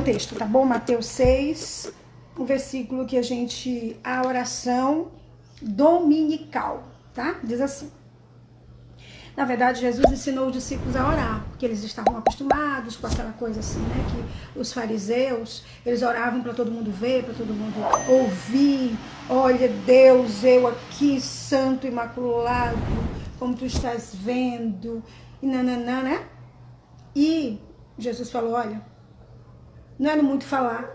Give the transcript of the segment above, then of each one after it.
um texto, tá bom? Mateus 6, o versículo que a oração dominical, tá? Diz assim. Na verdade, Jesus ensinou os discípulos a orar, porque eles estavam acostumados com aquela coisa assim, né? Que os fariseus, eles oravam para todo mundo ver, para todo mundo ouvir. Olha, Deus, eu aqui, santo, imaculado, como tu estás vendo, e nananã, né? E Jesus falou, olha, não é no muito falar,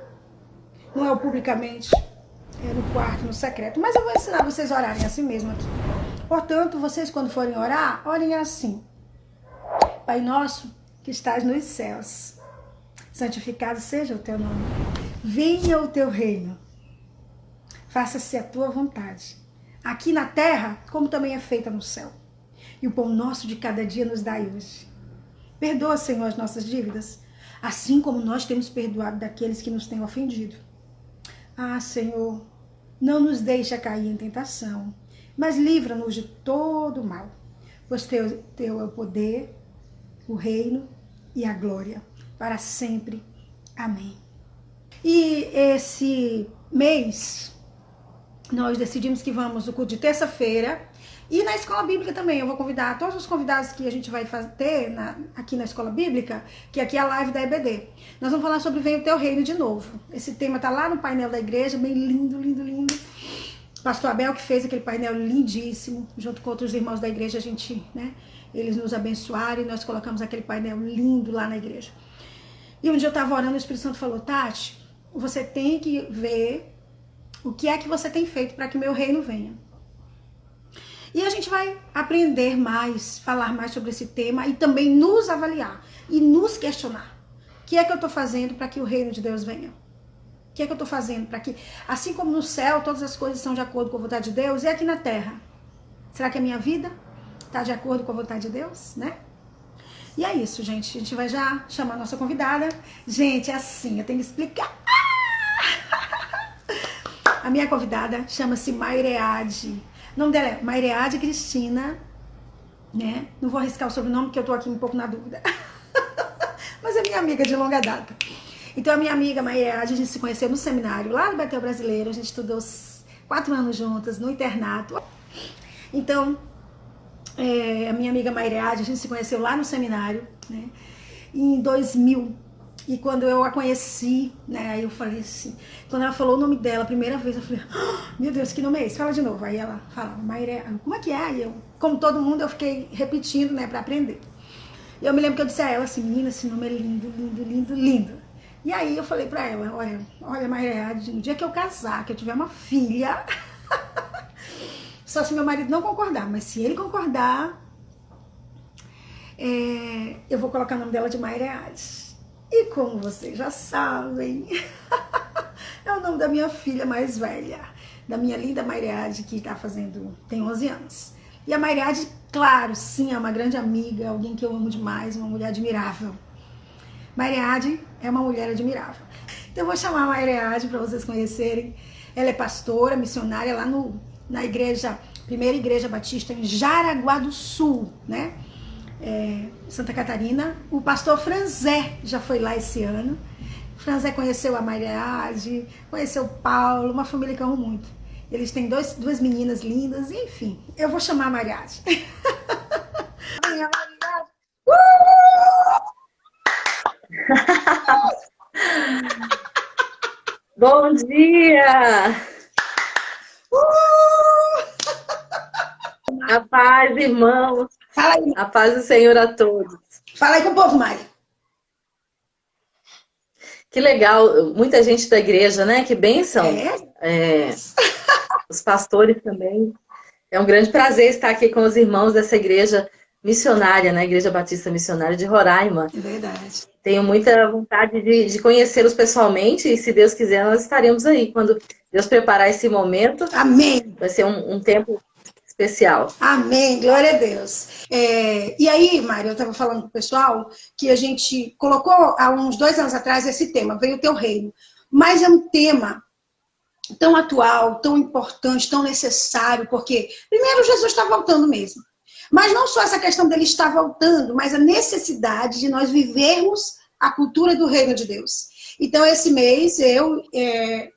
não é o publicamente, é no quarto, no secreto. Mas eu vou ensinar vocês a orarem assim mesmo aqui. Portanto, vocês quando forem orar, orem assim. Pai nosso que estás nos céus, santificado seja o teu nome. Venha o teu reino. Faça-se a tua vontade. Aqui na terra, como também é feita no céu. E o pão nosso de cada dia nos dai hoje. Perdoa, Senhor, as nossas dívidas, assim como nós temos perdoado daqueles que nos têm ofendido. Ah, Senhor, não nos deixa cair em tentação, mas livra-nos de todo o mal, pois teu é o poder, o reino e a glória, para sempre. Amém. E esse mês, nós decidimos que vamos no culto de terça-feira, e na escola bíblica também, eu vou convidar todos os convidados que a gente vai ter aqui na escola bíblica, que aqui é a live da EBD. Nós vamos falar sobre Venha o Teu Reino de novo. Esse tema tá lá no painel da igreja, bem lindo, lindo, lindo. Pastor Abel que fez aquele painel lindíssimo, junto com outros irmãos da igreja, eles nos abençoaram e nós colocamos aquele painel lindo lá na igreja. E um dia eu estava orando, o Espírito Santo falou, Tati, você tem que ver o que é que você tem feito para que meu reino venha. E a gente vai aprender mais, falar mais sobre esse tema e também nos avaliar e nos questionar. O que é que eu estou fazendo para que o reino de Deus venha? O que é que eu estou fazendo para que, assim como no céu, todas as coisas são de acordo com a vontade de Deus, e aqui na terra? Será que a minha vida está de acordo com a vontade de Deus, né? E é isso, gente. A gente vai já chamar a nossa convidada. Gente, é assim, eu tenho que explicar. A minha convidada chama-se Maireade. O nome dela é Maireade Cristina, né? Não vou arriscar o sobrenome porque eu tô aqui um pouco na dúvida. Mas é minha amiga de longa data. Então a minha amiga Maireade, a gente se conheceu no seminário, lá no Betel Brasileiro. A gente estudou 4 anos juntas, no internato. Então, a minha amiga Maireade, a gente se conheceu lá no seminário, né? Em 2000. E quando eu a conheci, né, aí eu falei assim, quando ela falou o nome dela a primeira vez, eu falei, oh, meu Deus, que nome é esse? Fala de novo. Aí ela falava, Maireade, como é que é? E eu, como todo mundo, eu fiquei repetindo, né, pra aprender. E eu me lembro que eu disse a ela assim, menina, esse nome é lindo, lindo, lindo, lindo. E aí eu falei pra ela, olha Maireade, no dia que eu casar, que eu tiver uma filha, só se meu marido não concordar, mas se ele concordar, eu vou colocar o nome dela de Maireade. E como vocês já sabem, é o nome da minha filha mais velha, da minha linda Maireade, que tem 11 anos. E a Maireade, claro, sim, é uma grande amiga, alguém que eu amo demais, uma mulher admirável. Maireade é uma mulher admirável. Então eu vou chamar a Maireade para vocês conhecerem. Ela é pastora, missionária lá na primeira igreja batista em Jaraguá do Sul, né? Santa Catarina. O pastor Franzé já foi lá esse ano. Franzé conheceu a Maireade, conheceu o Paulo, uma família que eu amo muito. Eles têm duas meninas lindas, enfim. Eu vou chamar a Maireade. Minha Maireade. Bom dia! A paz, irmãos. Fala aí. A paz do Senhor a todos. Fala aí com o povo, Mari. Que legal, muita gente da igreja, né? Que bênção. Os pastores também. É um grande prazer estar aqui com os irmãos dessa igreja missionária, né? Igreja Batista Missionária de Roraima. É verdade. Tenho muita vontade de conhecê-los pessoalmente e, se Deus quiser, nós estaremos aí. Quando Deus preparar esse momento, amém. Vai ser um tempo especial. Amém, glória a Deus. E aí, Mário, eu estava falando com o pessoal que a gente colocou há uns 2 anos atrás esse tema, Veio o Teu Reino. Mas é um tema tão atual, tão importante, tão necessário, porque, primeiro, Jesus está voltando mesmo. Mas não só essa questão dele estar voltando, mas a necessidade de nós vivermos a cultura do reino de Deus. Então, esse mês eu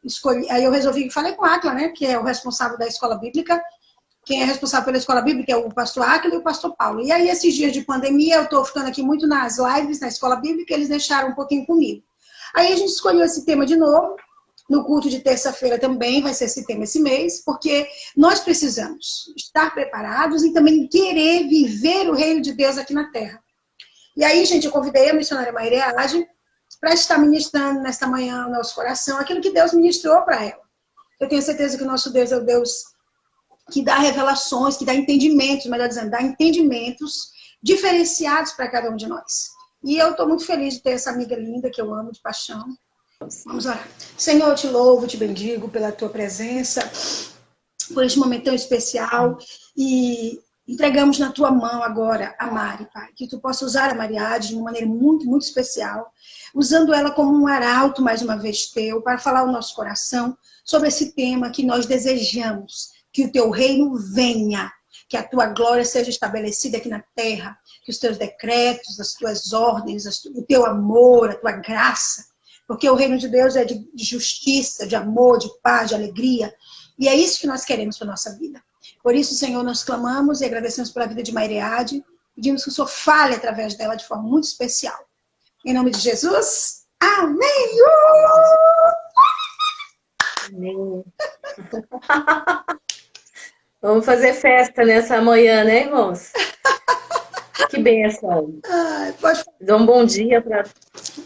escolhi, aí eu resolvi, falei com a Acla, né, que é o responsável da escola bíblica. Quem é responsável pela escola bíblica é o pastor Acla e o pastor Paulo. E aí, esses dias de pandemia, eu estou ficando aqui muito nas lives, na escola bíblica, eles deixaram um pouquinho comigo. Aí a gente escolheu esse tema de novo. No culto de terça-feira também vai ser esse tema esse mês, porque nós precisamos estar preparados e também querer viver o reino de Deus aqui na Terra. E aí, gente, eu convidei a missionária Maireade para estar ministrando nesta manhã no nosso coração aquilo que Deus ministrou para ela. Eu tenho certeza que o nosso Deus é o Deus que dá revelações, que dá entendimentos, melhor dizendo, dá entendimentos diferenciados para cada um de nós. E eu estou muito feliz de ter essa amiga linda que eu amo de paixão. Vamos orar. Senhor, eu te louvo, te bendigo pela tua presença, por este momento tão especial. E entregamos na tua mão agora a Mari, Pai. Que tu possa usar a Mariade de uma maneira muito, muito especial, usando ela como um arauto, mais uma vez, teu, para falar o nosso coração sobre esse tema que nós desejamos, que o teu reino venha, que a tua glória seja estabelecida aqui na terra, que os teus decretos, as tuas ordens, o teu amor, a tua graça, porque o reino de Deus é de justiça, de amor, de paz, de alegria. E é isso que nós queremos para a nossa vida. Por isso, Senhor, nós clamamos e agradecemos pela vida de Maireade. Pedimos que o Senhor fale através dela de forma muito especial. Em nome de Jesus, amém! Amém. Vamos fazer festa nessa manhã, né, irmãos? Que bênção. Dá um bom dia para...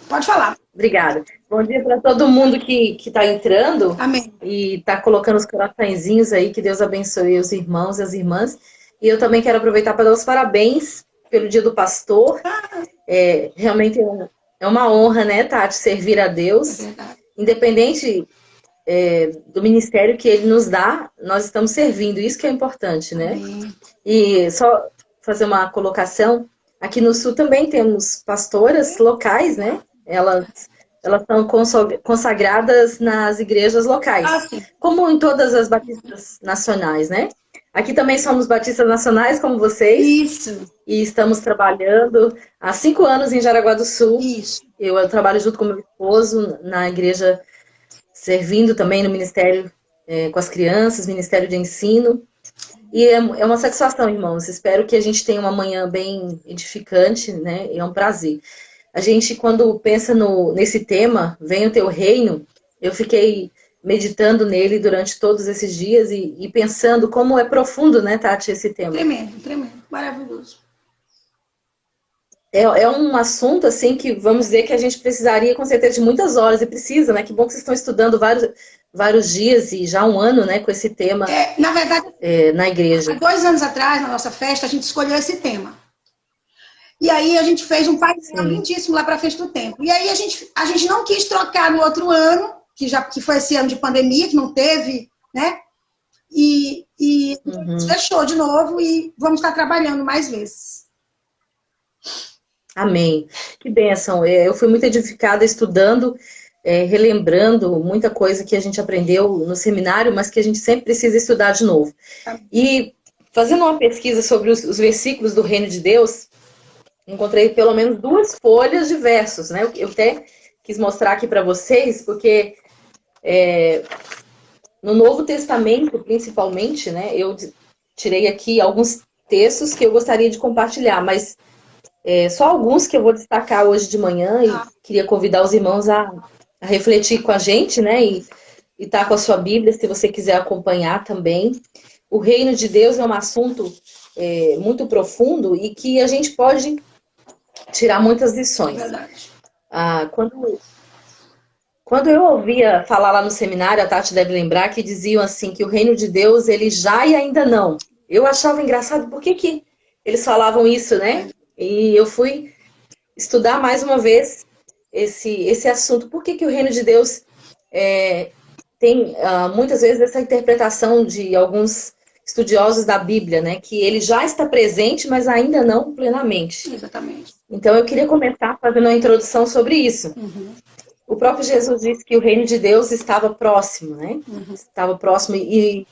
Pode falar. Obrigada. Bom dia para todo mundo que está entrando. Amém. E está colocando os coraçõezinhos aí. Que Deus abençoe os irmãos e as irmãs. E eu também quero aproveitar para dar os parabéns pelo Dia do Pastor. Realmente é uma honra, né, Tati, servir a Deus. É verdade. Independente do ministério que Ele nos dá, nós estamos servindo. Isso que é importante, né? Amém. E só fazer uma colocação. Aqui no Sul também temos pastoras locais, né? Elas são consagradas nas igrejas locais, como em todas as batistas nacionais, né? Aqui também somos batistas nacionais, como vocês. Isso. E estamos trabalhando há 5 anos em Jaraguá do Sul. Isso. Eu trabalho junto com meu esposo na igreja, servindo também no ministério com as crianças, ministério de ensino. E é uma satisfação, irmãos. Espero que a gente tenha uma manhã bem edificante, né? É um prazer. A gente, quando pensa nesse tema, Venha o Teu Reino, eu fiquei meditando nele durante todos esses dias e pensando como é profundo, né, Tati, esse tema. Tremendo, tremendo. Maravilhoso. É um assunto, assim, que vamos dizer que a gente precisaria, com certeza, de muitas horas. E precisa, né? Que bom que vocês estão estudando vários dias e já 1 ano, né, com esse tema Na verdade, na igreja. há 2 anos atrás, na nossa festa, a gente escolheu esse tema. E aí a gente fez um painel lindíssimo lá para a Festa do Tempo. E aí a gente não quis trocar no outro ano, que foi esse ano de pandemia, que não teve, né? E fechou de novo e vamos estar trabalhando mais vezes. Amém. Que bênção. Eu fui muito edificada estudando, relembrando muita coisa que a gente aprendeu no seminário, mas que a gente sempre precisa estudar de novo. E fazendo uma pesquisa sobre os versículos do Reino de Deus, encontrei pelo menos 2 folhas de versos, né? Eu até quis mostrar aqui para vocês, porque no Novo Testamento, principalmente, né? Eu tirei aqui alguns textos que eu gostaria de compartilhar, mas só alguns que eu vou destacar hoje de manhã e queria convidar os irmãos a refletir com a gente, né? E tá com a sua Bíblia, se você quiser acompanhar também. O reino de Deus é um assunto muito profundo e que a gente pode tirar muitas lições. Verdade. Quando eu ouvia falar lá no seminário, a Tati deve lembrar, que diziam assim, que o reino de Deus, ele já e ainda não. Eu achava engraçado, por que eles falavam isso, né? E eu fui estudar mais uma vez esse assunto. Por que o reino de Deus tem muitas vezes essa interpretação de alguns estudiosos da Bíblia, né? Que ele já está presente, mas ainda não plenamente. Exatamente. Então eu queria começar fazendo uma introdução sobre isso. O próprio Jesus disse que o reino de Deus estava próximo, né? Estava próximo e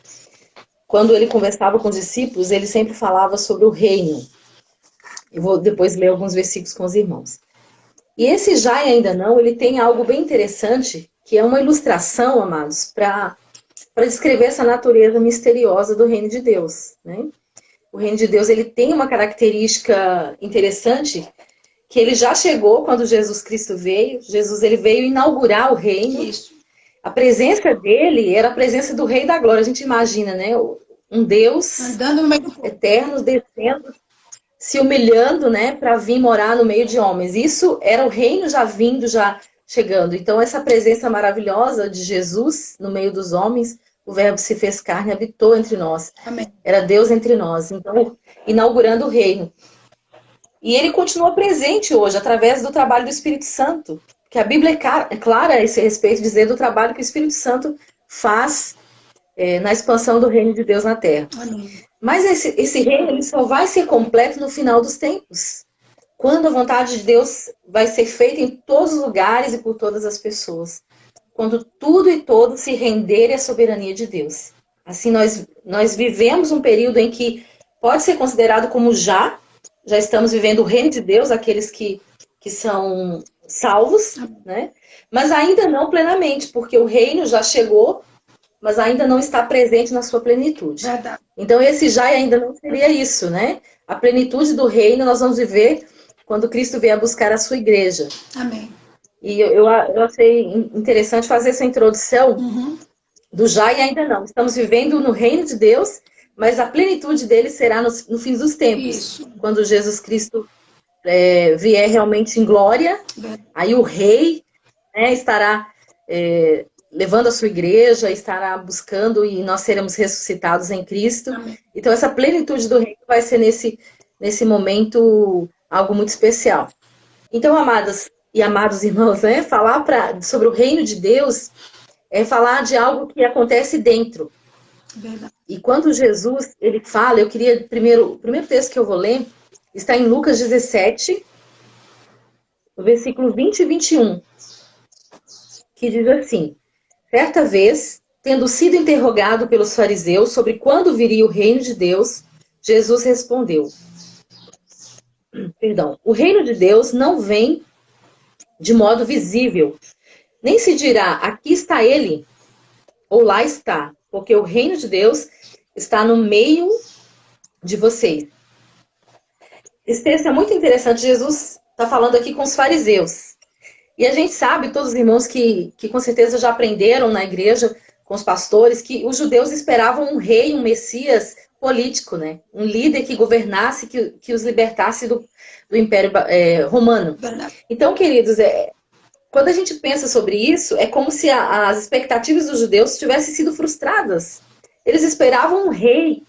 quando ele conversava com os discípulos, ele sempre falava sobre o reino. Eu vou depois ler alguns versículos com os irmãos. E esse já e ainda não, ele tem algo bem interessante, que é uma ilustração, amados, para descrever essa natureza misteriosa do reino de Deus, né? O reino de Deus, ele tem uma característica interessante, que ele já chegou quando Jesus Cristo veio. Jesus, ele veio inaugurar o reino. Isso. A presença dele era a presença do Rei da Glória. A gente imagina, né? Um Deus Andando no meio do povo. eterno, descendo, se humilhando, né? Para vir morar no meio de homens. Isso era o reino já vindo, já chegando. Então, essa presença maravilhosa de Jesus no meio dos homens, o Verbo se fez carne e habitou entre nós. Amém. Era Deus entre nós. Então, inaugurando o reino. E ele continua presente hoje, através do trabalho do Espírito Santo. Que a Bíblia é clara a esse respeito, dizendo do trabalho que o Espírito Santo faz na expansão do reino de Deus na Terra. Amém. Mas esse reino ele só vai ser completo no final dos tempos. Quando a vontade de Deus vai ser feita em todos os lugares e por todas as pessoas. Quando tudo e todos se renderem à soberania de Deus. Assim, nós vivemos um período em que pode ser considerado como já estamos vivendo o reino de Deus, aqueles que são salvos, né? Mas ainda não plenamente, porque o reino já chegou, mas ainda não está presente na sua plenitude. Verdade. Então, esse já e ainda não seria isso, né? A plenitude do reino nós vamos viver quando Cristo vier buscar a sua igreja. Amém. E eu achei interessante fazer essa introdução do já e ainda não. Estamos vivendo no reino de Deus, mas a plenitude dele será no fim dos tempos. Isso. Quando Jesus Cristo vier realmente em glória, aí o rei, né, estará levando a sua igreja, estará buscando e nós seremos ressuscitados em Cristo. Amém. Então essa plenitude do reino vai ser nesse momento algo muito especial. Então, amadas e amados irmãos, né, falar sobre o reino de Deus é falar de algo que acontece dentro. Verdade. E quando Jesus ele fala, o primeiro texto que eu vou ler está em Lucas 17, no versículo 20 e 21, que diz assim: certa vez, tendo sido interrogado pelos fariseus sobre quando viria o reino de Deus, Jesus respondeu: o reino de Deus não vem de modo visível, nem se dirá, aqui está ele, ou lá está, porque o reino de Deus está no meio de vocês. Esse texto é muito interessante. Jesus está falando aqui com os fariseus. E a gente sabe, todos os irmãos que com certeza já aprenderam na igreja, com os pastores, que os judeus esperavam um rei, um Messias político, né? Um líder que governasse, que os libertasse do Império Romano. Verdade. Então, queridos, quando a gente pensa sobre isso, é como se as expectativas dos judeus tivessem sido frustradas. Eles esperavam um rei,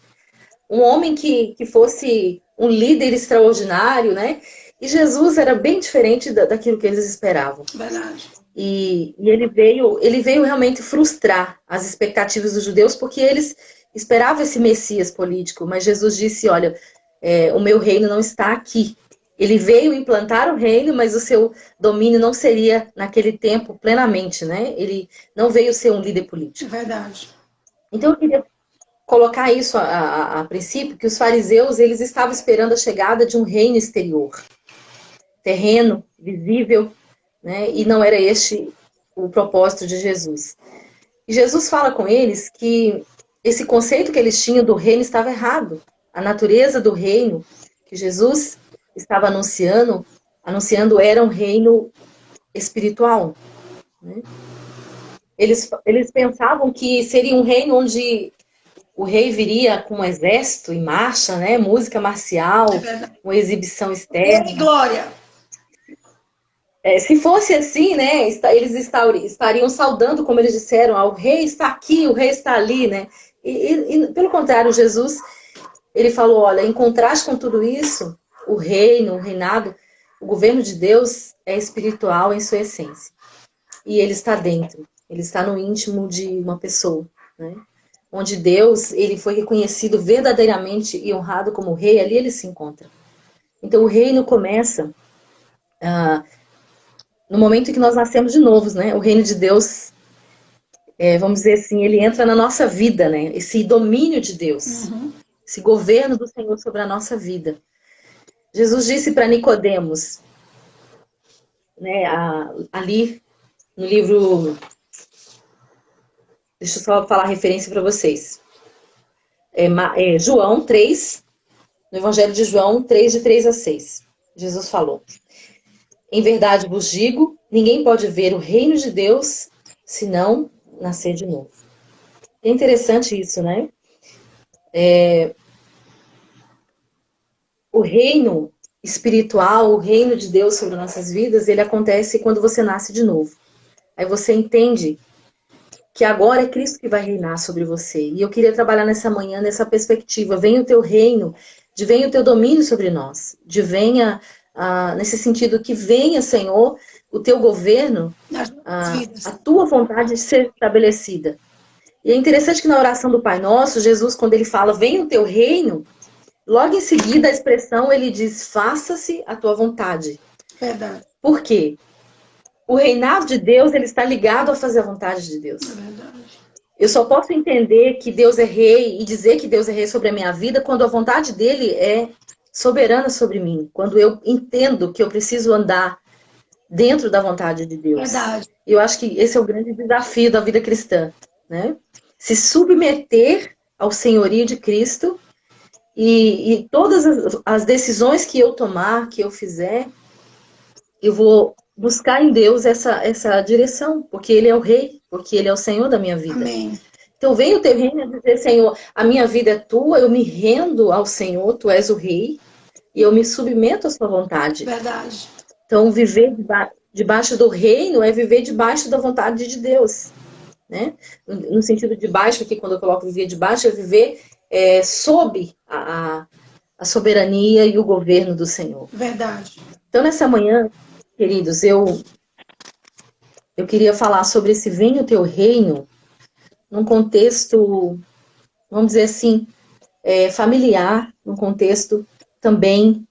um homem que fosse um líder extraordinário, né? E Jesus era bem diferente daquilo que eles esperavam. Verdade. E ele veio realmente frustrar as expectativas dos judeus, porque eles esperavam esse Messias político. Mas Jesus disse, olha, o meu reino não está aqui. Ele veio implantar o reino, mas o seu domínio não seria naquele tempo plenamente, né? Ele não veio ser um líder político. Verdade. Então eu queria colocar isso a princípio, que os fariseus eles estavam esperando a chegada de um reino exterior, terreno, visível, né? E não era este o propósito de Jesus. E Jesus fala com eles que esse conceito que eles tinham do reino estava errado. A natureza do reino que Jesus estava anunciando era um reino espiritual, né? Eles pensavam que seria um reino onde o rei viria com um exército em marcha, né? Música marcial, uma exibição externa. E glória. Se fosse assim, né? Eles estariam saudando, como eles disseram, o rei está aqui, o rei está ali, né? E pelo contrário, Jesus, ele falou, olha, em contraste com tudo isso, o reino, o reinado, o governo de Deus é espiritual em sua essência. E ele está dentro, ele está no íntimo de uma pessoa, né? Onde Deus, ele foi reconhecido verdadeiramente e honrado como rei, ali ele se encontra. Então o reino começa no momento em que nós nascemos de novo, né? O reino de Deus, vamos dizer assim, ele entra na nossa vida, né? Esse domínio de Deus, esse governo do Senhor sobre a nossa vida. Jesus disse para Nicodemos, né, ali no livro, deixa eu só falar a referência para vocês. João 3, no Evangelho de João 3, de 3 a 6. Jesus falou: em verdade vos digo, ninguém pode ver o reino de Deus se não nascer de novo. É interessante isso, né? O reino espiritual, o reino de Deus sobre nossas vidas, ele acontece quando você nasce de novo. Aí você entende que agora é Cristo que vai reinar sobre você. E eu queria trabalhar nessa manhã, nessa perspectiva. Venha o teu reino, de venha o teu domínio sobre nós. De venha, nesse sentido, que venha, Senhor, o teu governo, a tua vontade ser estabelecida. E é interessante que na oração do Pai Nosso, Jesus, quando ele fala, venha o teu reino, logo em seguida a expressão, ele diz, faça-se a tua vontade. Verdade. Por quê? O reinado de Deus, ele está ligado a fazer a vontade de Deus. É verdade. Eu só posso entender que Deus é rei e dizer que Deus é rei sobre a minha vida quando a vontade dele é soberana sobre mim. Quando eu entendo que eu preciso andar dentro da vontade de Deus. Verdade. Eu acho que esse é o grande desafio da vida cristã, né? Se submeter ao senhorio de Cristo e todas as decisões que eu tomar, que eu fizer, eu vou buscar em Deus essa direção, porque Ele é o Rei, porque Ele é o Senhor da minha vida. Amém. Então vem o teu reino a dizer, Senhor, a minha vida é tua, eu me rendo ao Senhor, tu és o Rei, e eu me submeto à sua vontade. Verdade. Então viver debaixo do reino é viver debaixo da vontade de Deus. Né? No sentido de baixo, aqui quando eu coloco viver debaixo, é viver sob a soberania e o governo do Senhor. Verdade. Então nessa manhã, queridos, eu queria falar sobre esse venha o teu reino num contexto, vamos dizer assim, familiar, num contexto também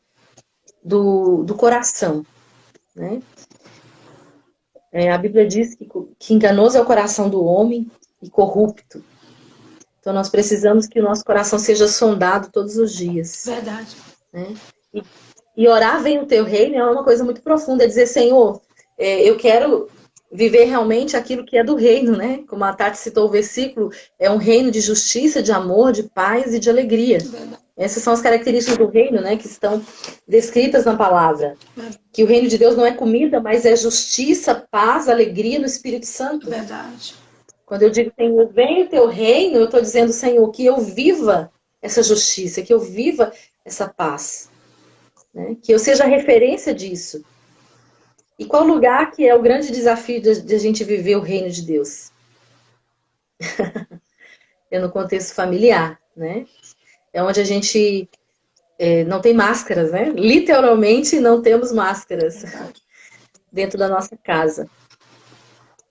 do coração. Né? A Bíblia diz que enganoso é o coração do homem e corrupto. Então nós precisamos que o nosso coração seja sondado todos os dias. Verdade. Né? E orar vem o teu reino é uma coisa muito profunda, é dizer, Senhor, eu quero viver realmente aquilo que é do reino, né? Como a Tati citou o versículo, é um reino de justiça, de amor, de paz e de alegria. Verdade. Essas são as características do reino, né? Que estão descritas na palavra. Que o reino de Deus não é comida, mas é justiça, paz, alegria no Espírito Santo. Verdade. Quando eu digo, Senhor, vem o teu reino, eu estou dizendo, Senhor, que eu viva essa justiça, que eu viva essa paz. Né? Que eu seja a referência disso. E qual lugar que é o grande desafio de a gente viver o reino de Deus? É no contexto familiar, né? É onde a gente não tem máscaras, né? Literalmente não temos máscaras dentro da nossa casa.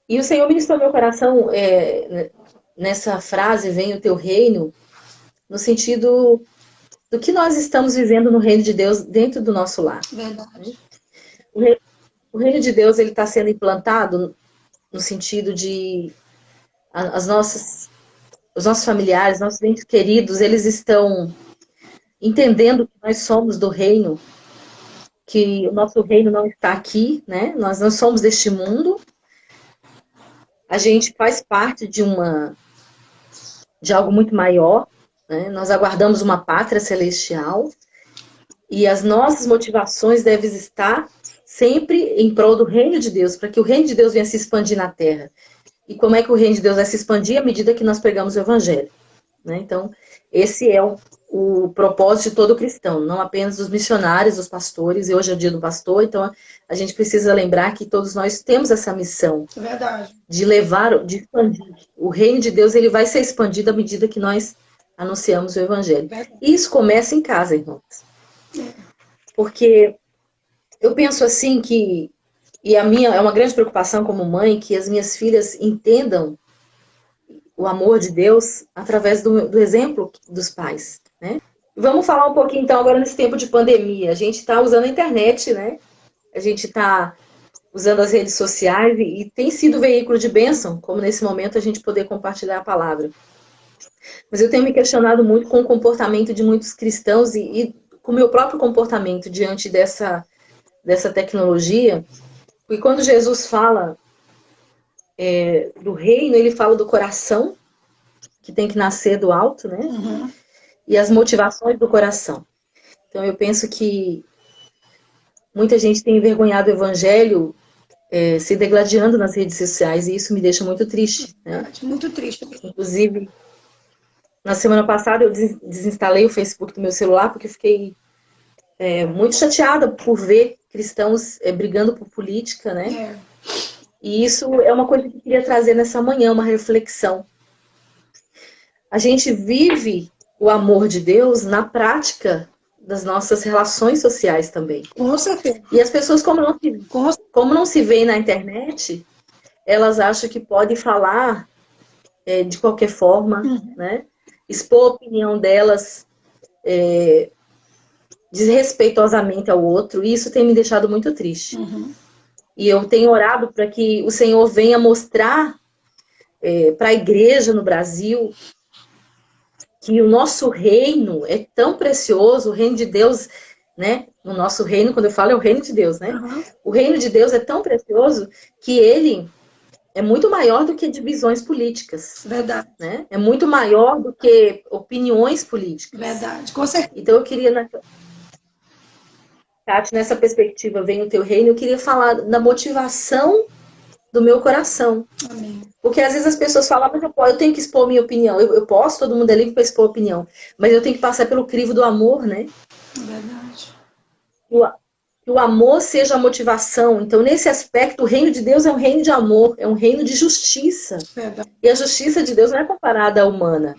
E o Senhor ministrou meu coração nessa frase, vem o teu reino, no sentido do que nós estamos vivendo no reino de Deus dentro do nosso lar. Verdade. O reino de Deus ele está sendo implantado no sentido de os nossos familiares, nossos entes queridos, eles estão entendendo que nós somos do reino, que o nosso reino não está aqui, né? Nós não somos deste mundo. A gente faz parte de algo muito maior, né? Nós aguardamos uma pátria celestial e as nossas motivações devem estar sempre em prol do reino de Deus, para que o reino de Deus venha se expandir na terra. E como é que o reino de Deus vai se expandir? À medida que nós pregamos o evangelho. Né? Então, esse é o propósito de todo cristão, não apenas dos missionários, dos pastores, e hoje é o dia do pastor, então a gente precisa lembrar que todos nós temos essa missão. Verdade. De expandir. O reino de Deus ele vai ser expandido à medida que nós anunciamos o evangelho. Verdade. E isso começa em casa, irmãos. Porque eu penso assim e a minha é uma grande preocupação como mãe, que as minhas filhas entendam o amor de Deus através do exemplo dos pais, né? Vamos falar um pouquinho então agora nesse tempo de pandemia. A gente está usando a internet, né? A gente está usando as redes sociais e tem sido veículo de bênção, como nesse momento a gente poder compartilhar a palavra. Mas eu tenho me questionado muito com o comportamento de muitos cristãos e com o meu próprio comportamento diante dessa tecnologia. E quando Jesus fala do reino, ele fala do coração, que tem que nascer do alto, né? Uhum. E as motivações do coração. Então eu penso que muita gente tem envergonhado o evangelho se degladiando nas redes sociais, e isso me deixa muito triste, né? Muito triste. Inclusive, na semana passada eu desinstalei o Facebook do meu celular porque eu fiquei muito chateada por ver cristãos brigando por política, né? E isso é uma coisa que eu queria trazer nessa manhã, uma reflexão. A gente vive o amor de Deus na prática das nossas relações sociais também. Com certeza. E as pessoas, como não se veem na internet, elas acham que podem falar de qualquer forma, né? Expor a opinião delas desrespeitosamente ao outro, e isso tem me deixado muito triste. E eu tenho orado para que o Senhor venha mostrar para a igreja no Brasil que o nosso reino é tão precioso, o reino de Deus, né? O nosso reino, quando eu falo, é o reino de Deus, né? O reino de Deus é tão precioso que ele é muito maior do que divisões políticas. Verdade. Né? É muito maior do que opiniões políticas. Verdade, com certeza. Então eu queria, Tati, nessa perspectiva, vem o teu reino, eu queria falar da motivação do meu coração. Amém. Porque às vezes as pessoas falam, mas eu tenho que expor minha opinião. Eu posso, todo mundo é livre para expor a opinião. Mas eu tenho que passar pelo crivo do amor, né? Verdade. Que o amor seja a motivação. Então, nesse aspecto, o reino de Deus é um reino de amor, é um reino de justiça. Verdade. E a justiça de Deus não é comparada à humana.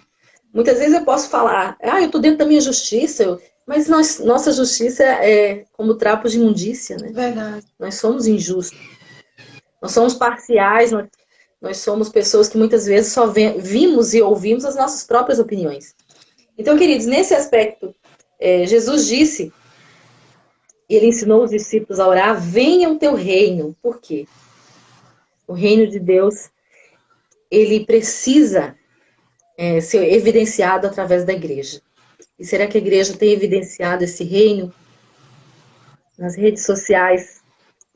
Muitas vezes eu posso falar, eu estou dentro da minha justiça, mas nossa justiça é como trapos de imundícia, né? Verdade. Nós somos injustos. Nós somos parciais, nós somos pessoas que muitas vezes só vimos e ouvimos as nossas próprias opiniões. Então, queridos, nesse aspecto, Jesus disse, ele ensinou os discípulos a orar, venha o teu reino. Por quê? O reino de Deus, ele precisa ser evidenciado através da igreja. E será que a igreja tem evidenciado esse reino nas redes sociais,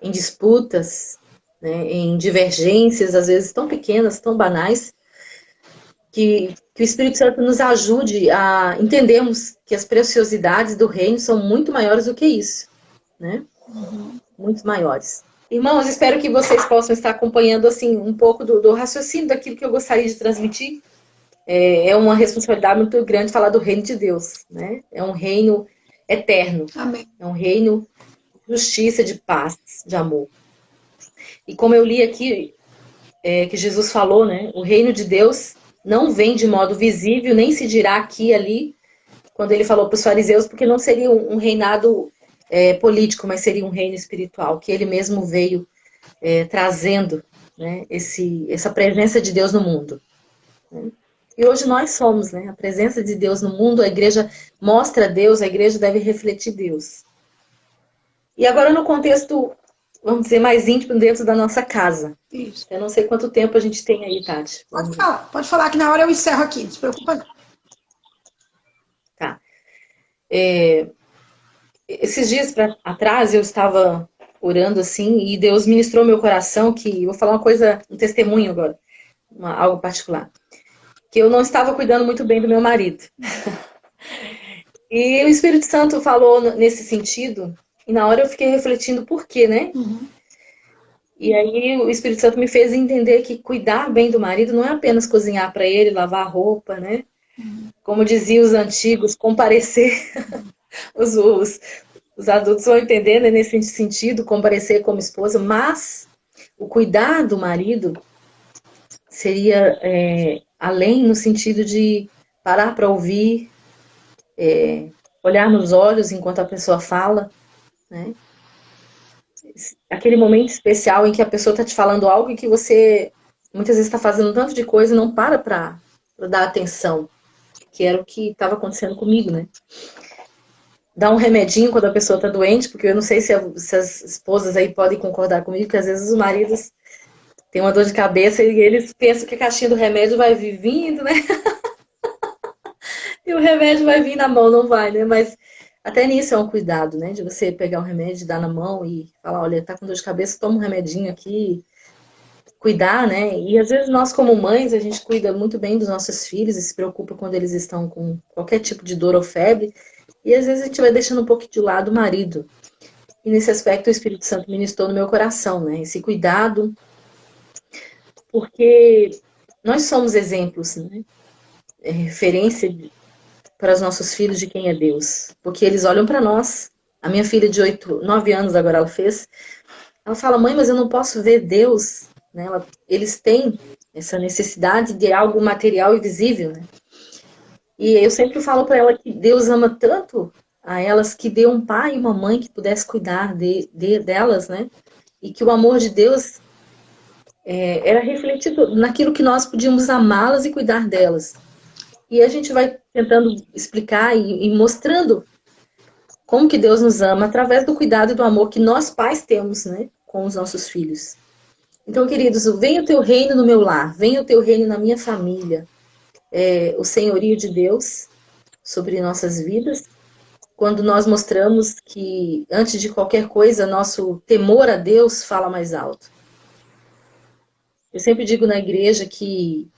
em disputas, né, em divergências, às vezes tão pequenas, tão banais, que o Espírito Santo nos ajude a entendermos que as preciosidades do reino são muito maiores do que isso, né? Muito maiores. Irmãos, espero que vocês possam estar acompanhando assim um pouco do raciocínio daquilo que eu gostaria de transmitir. É uma responsabilidade muito grande falar do reino de Deus, né? É um reino eterno. Amém. É um reino de justiça, de paz, de amor. E como eu li aqui, que Jesus falou, né? O reino de Deus não vem de modo visível, nem se dirá aqui e ali, quando ele falou para os fariseus, porque não seria um reinado político, mas seria um reino espiritual, que ele mesmo veio trazendo, né? Essa presença de Deus no mundo. Né? E hoje nós somos, né? A presença de Deus no mundo, a igreja mostra Deus, a igreja deve refletir Deus. E agora no contexto, vamos dizer, mais íntimo dentro da nossa casa. Isso. Eu não sei quanto tempo a gente tem aí, Tati. Pode falar que na hora eu encerro aqui, não se preocupa não. Tá. Esses dias atrás eu estava orando assim e Deus ministrou meu coração que, vou falar uma coisa, um testemunho agora, algo particular. Que eu não estava cuidando muito bem do meu marido. E o Espírito Santo falou nesse sentido, e na hora eu fiquei refletindo por quê, né? E aí o Espírito Santo me fez entender que cuidar bem do marido não é apenas cozinhar para ele, lavar a roupa, né? Como diziam os antigos, comparecer. Os adultos vão entender, né, nesse sentido, comparecer como esposa, mas o cuidar do marido seria além no sentido de parar para ouvir, olhar nos olhos enquanto a pessoa fala, né? Aquele momento especial em que a pessoa está te falando algo e que você muitas vezes está fazendo tanto de coisa e não para dar atenção, que era o que estava acontecendo comigo, né? Dar um remedinho quando a pessoa está doente, porque eu não sei se as esposas aí podem concordar comigo, que às vezes os maridos têm uma dor de cabeça e eles pensam que a caixinha do remédio vai vir vindo, né? E o remédio vai vir na mão, não vai, né? Mas Até nisso é um cuidado, né? De você pegar um remédio, dar na mão e falar, olha, tá com dor de cabeça, toma um remedinho aqui, cuidar, né? E às vezes nós, como mães, a gente cuida muito bem dos nossos filhos e se preocupa quando eles estão com qualquer tipo de dor ou febre. E às vezes a gente vai deixando um pouco de lado o marido. E nesse aspecto o Espírito Santo ministrou no meu coração, né? Esse cuidado, porque nós somos exemplos, né? Referência para os nossos filhos de quem é Deus. Porque eles olham para nós. A minha filha de 9 anos agora ela fez. Ela fala, mãe, mas eu não posso ver Deus. Né? Eles têm essa necessidade de algo material e visível. Né? E eu sempre falo para ela que Deus ama tanto a elas que deu um pai e uma mãe que pudesse cuidar delas, né? E que o amor de Deus era refletido naquilo que nós podíamos amá-las e cuidar delas. E a gente vai tentando explicar e mostrando como que Deus nos ama através do cuidado e do amor que nós pais temos, né, com os nossos filhos. Então, queridos, venha o teu reino no meu lar, venha o teu reino na minha família, o senhorio de Deus sobre nossas vidas, quando nós mostramos que, antes de qualquer coisa, nosso temor a Deus fala mais alto. Eu sempre digo na igreja que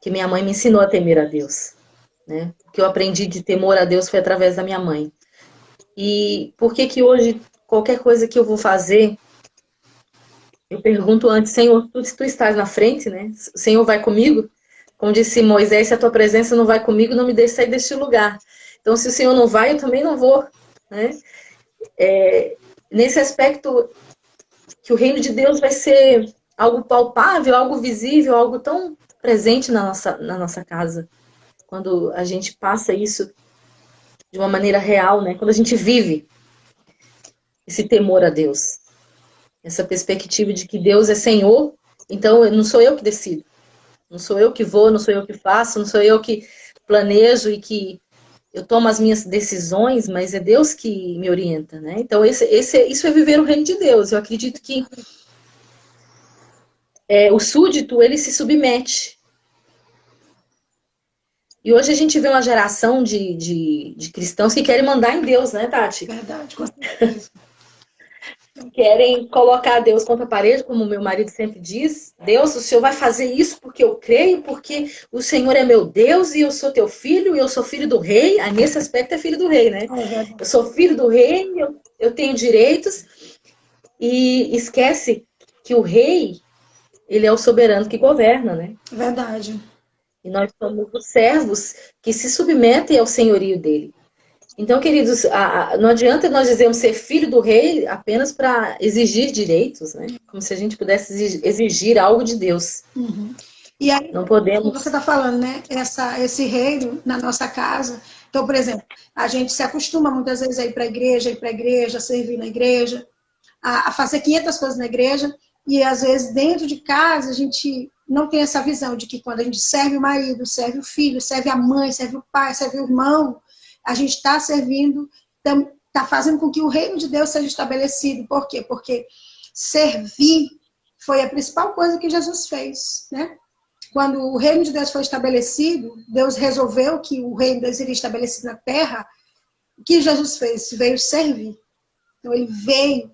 minha mãe me ensinou a temer a Deus, né? O que eu aprendi de temor a Deus foi através da minha mãe. E por que que hoje, qualquer coisa que eu vou fazer, eu pergunto antes, Senhor, tu estás na frente, né? O Senhor vai comigo? Como disse Moisés, se a tua presença não vai comigo, não me deixe sair deste lugar. Então, se o Senhor não vai, eu também não vou, né? Nesse aspecto, que o reino de Deus vai ser algo palpável, algo visível, algo tão presente na nossa casa. Quando a gente passa isso de uma maneira real, né? Quando a gente vive esse temor a Deus. Essa perspectiva de que Deus é Senhor, então não sou eu que decido. Não sou eu que vou, não sou eu que faço, não sou eu que planejo e que eu tomo as minhas decisões, mas é Deus que me orienta, né? Então isso é viver o reino de Deus. Eu acredito que o súdito, ele se submete. E hoje a gente vê uma geração de cristãos que querem mandar em Deus, né, Tati? Verdade, com certeza. Querem colocar Deus contra a parede, como meu marido sempre diz. Deus, o Senhor vai fazer isso porque eu creio, porque o Senhor é meu Deus e eu sou teu filho e eu sou filho do rei. Aí, nesse aspecto é filho do rei, né? Eu sou filho do rei, eu tenho direitos. E esquece que o rei, ele é o soberano que governa, né? Verdade. E nós somos os servos que se submetem ao senhorio dele. Então, queridos, não adianta nós dizermos ser filho do rei apenas para exigir direitos, né? Como se a gente pudesse exigir algo de Deus. Uhum. E aí, não podemos. você está falando, né? Esse reino na nossa casa. Então, por exemplo, a gente se acostuma muitas vezes a ir para a igreja, servir na igreja, a fazer 500 coisas na igreja, e às vezes dentro de casa a gente não tem essa visão de que quando a gente serve o marido, serve o filho, serve a mãe, serve o pai, serve o irmão, a gente está servindo, está fazendo com que o reino de Deus seja estabelecido. Por quê? Porque servir foi a principal coisa que Jesus fez, né? Quando o reino de Deus foi estabelecido, Deus resolveu que o reino de Deus seria estabelecido na terra. O que Jesus fez? Veio servir. Então, ele veio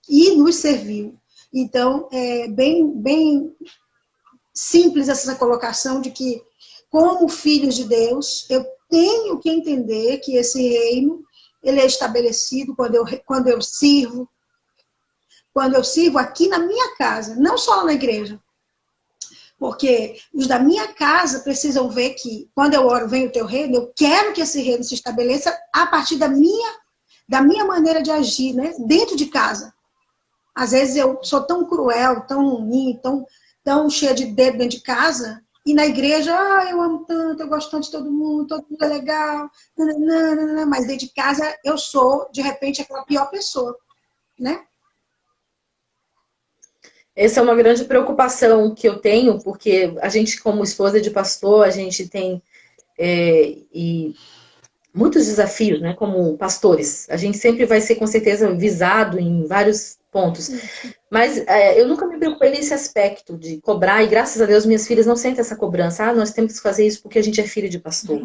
e nos serviu. Então, é bem simples essa colocação de que, como filhos de Deus, eu tenho que entender que esse reino, ele é estabelecido quando eu sirvo aqui na minha casa, não só na igreja. Porque os da minha casa precisam ver que, quando eu oro, vem o teu reino, eu quero que esse reino se estabeleça a partir da minha maneira de agir, né? Dentro de casa. Às vezes eu sou tão cruel, tão ruim, tão cheia de dedo dentro de casa, e na igreja, eu amo tanto, eu gosto tanto de todo mundo é legal, mas dentro de casa eu sou, de repente, aquela pior pessoa, né? Essa é uma grande preocupação que eu tenho, porque a gente, como esposa de pastor, a gente tem e muitos desafios, né, como pastores. A gente sempre vai ser, com certeza, visado em vários pontos. Mas eu nunca me preocupei nesse aspecto de cobrar, e graças a Deus minhas filhas não sentem essa cobrança. Ah, nós temos que fazer isso porque a gente é filho de pastor.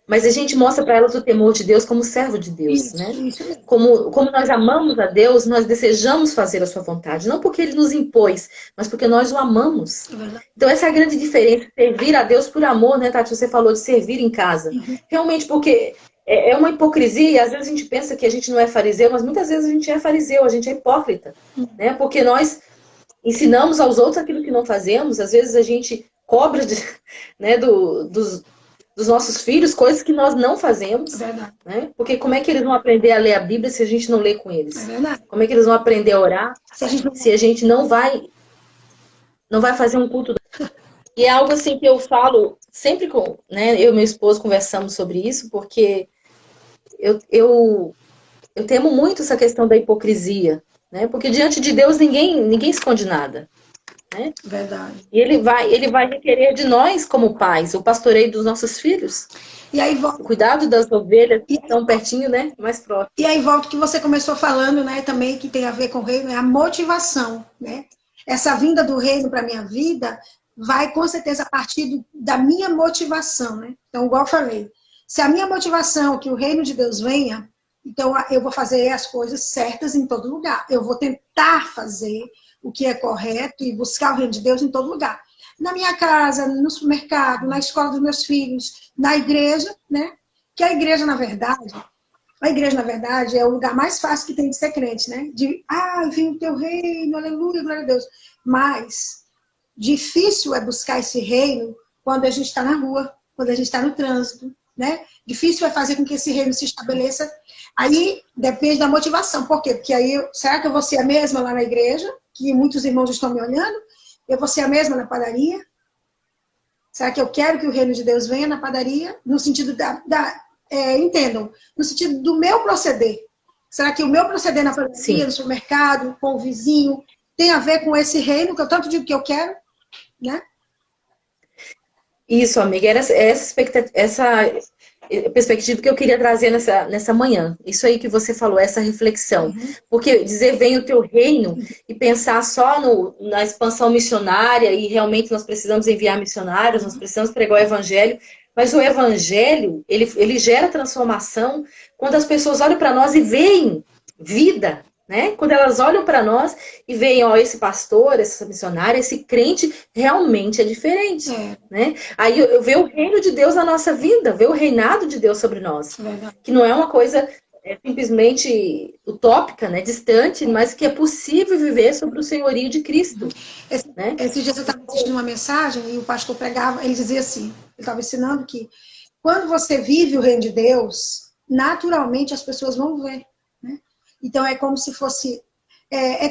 Mas a gente mostra para elas o temor de Deus como servo de Deus, né? Isso mesmo. Como nós amamos a Deus, nós desejamos fazer a sua vontade. Não porque Ele nos impôs, mas porque nós o amamos. É verdade. Então essa é a grande diferença, servir a Deus por amor, né, Tati? Você falou de servir em casa. Realmente, porque é uma hipocrisia, e às vezes a gente pensa que a gente não é fariseu, mas muitas vezes a gente é fariseu, a gente é hipócrita, né? Porque nós ensinamos aos outros aquilo que não fazemos, às vezes a gente cobra né, dos nossos filhos coisas que nós não fazemos, É verdade. né? Porque como é que eles vão aprender a ler a Bíblia se a gente não lê com eles? É verdade. Como é que eles vão aprender a orar Se a gente não vai fazer um culto? E é algo assim que eu falo sempre com, né, eu e meu esposo conversamos sobre isso, porque eu temo muito essa questão da hipocrisia, né? Porque diante de Deus ninguém esconde nada, né? Verdade. E ele vai requerer de nós como pais o pastoreio dos nossos filhos, E aí o cuidado das ovelhas que estão pertinho, né? Mais próximo. E aí volta o que você começou falando, né, também que tem a ver com o reino, é a motivação, né? Essa vinda do reino para minha vida vai com certeza a partir da minha motivação, né? Então, igual eu falei, se a minha motivação é que o reino de Deus venha, então eu vou fazer as coisas certas em todo lugar. Eu vou tentar fazer o que é correto e buscar o reino de Deus em todo lugar. Na minha casa, no supermercado, na escola dos meus filhos, na igreja, né? Que a igreja, na verdade, é o lugar mais fácil que tem de ser crente, né? Vem o teu reino, aleluia, glória a Deus. Mas difícil é buscar esse reino quando a gente está na rua, quando a gente está no trânsito, né? Difícil é fazer com que esse reino se estabeleça. Aí depende da motivação. Por quê? Porque aí, será que eu vou ser a mesma lá na igreja? Que muitos irmãos estão me olhando? Eu vou ser a mesma na padaria? Será que eu quero que o reino de Deus venha na padaria? No sentido entendam, no sentido do meu proceder. Será que o meu proceder na padaria, Sim. no supermercado, com o vizinho, tem a ver com esse reino que eu tanto digo que eu quero? Né? Isso, amiga, era essa perspectiva que eu queria trazer nessa manhã. Isso aí que você falou, essa reflexão. Porque dizer vem o teu reino e pensar só na expansão missionária e realmente nós precisamos enviar missionários, nós precisamos pregar o evangelho, mas o evangelho, ele gera transformação quando as pessoas olham para nós e veem vida, né? Quando elas olham para nós e veem, ó, esse pastor, essa missionária, esse crente realmente é diferente, né? Aí eu vejo o reino de Deus na nossa vida, ver o reinado de Deus sobre nós, que não é uma coisa simplesmente utópica, né? Distante, mas que é possível viver sobre o senhorio de Cristo. Né? Esses dias eu estava assistindo uma mensagem e o pastor pregava, ele dizia assim, ele estava ensinando que quando você vive o reino de Deus, naturalmente as pessoas vão ver. Então, é como se fosse...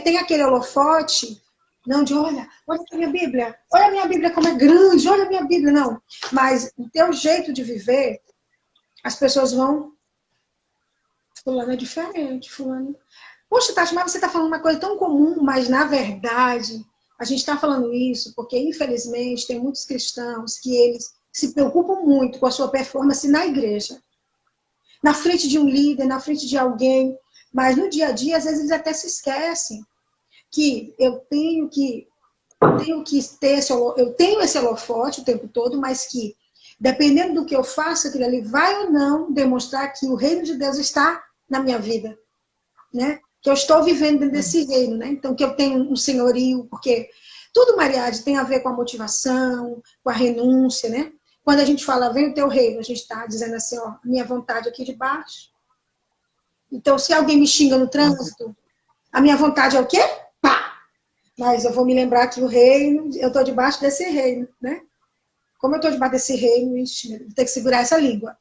tem aquele holofote, não de, olha a minha Bíblia como é grande, olha a minha Bíblia, não. Mas o teu jeito de viver, as pessoas vão... Fulano é diferente, fulano... Poxa, Tati, mas você está falando uma coisa tão comum, mas na verdade, a gente está falando isso porque, infelizmente, tem muitos cristãos que eles se preocupam muito com a sua performance na igreja. Na frente de um líder, na frente de alguém... Mas no dia a dia, às vezes, eles até se esquecem que eu tenho que ter eu tenho esse holofote o tempo todo, mas que, dependendo do que eu faço, aquilo ali vai ou não demonstrar que o reino de Deus está na minha vida, né? Que eu estou vivendo dentro desse reino, né? Então, que eu tenho um senhorio, porque tudo, Mariade, tem a ver com a motivação, com a renúncia, né? Quando a gente fala, vem o teu reino, a gente está dizendo assim, ó, minha vontade aqui de baixo. Então, se alguém me xinga no trânsito, a minha vontade é o quê? Pá! Mas eu vou me lembrar que o reino, eu estou debaixo desse reino, né? Como eu estou debaixo desse reino, vou ter que segurar essa língua.